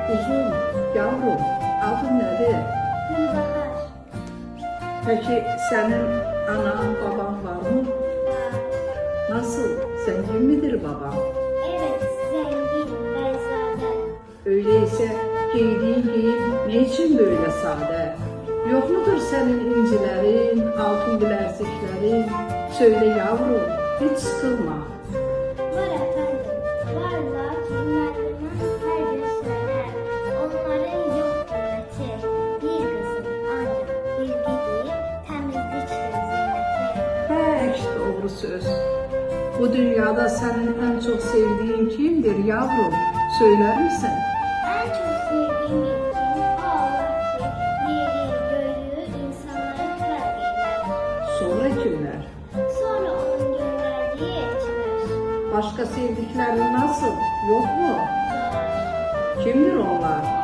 Kuzum, yavrum, adın nedir? Gülbahar. Peki senin anan, baban var mı? Var. Nasıl? Zengin midir baban? Evet, zengin, beyzade. Öyleyse giydiğin giyim ne için böyle sade? Yok mudur senin incilerin, altın bileziklerin? Söyle yavrum, hiç sıkılma. Var efendim, var lakin merdiven her gün söyler. Onların yok kıymeti. Bir kızın ancak bilgi değil, temizlikle ziyneti. İşte doğru söz. Bu dünyada senin en çok sevdiğin kimdir yavrum? Söyler misin? En çok sevdiğim ilkim o Allah ki yeri, göğü, insanları kırar eyler. Sonra kimler? Sonra onun gönderdiği elçiler. Başka sevdiklerin nasıl? Yok mu? Var. Kimdir onlar?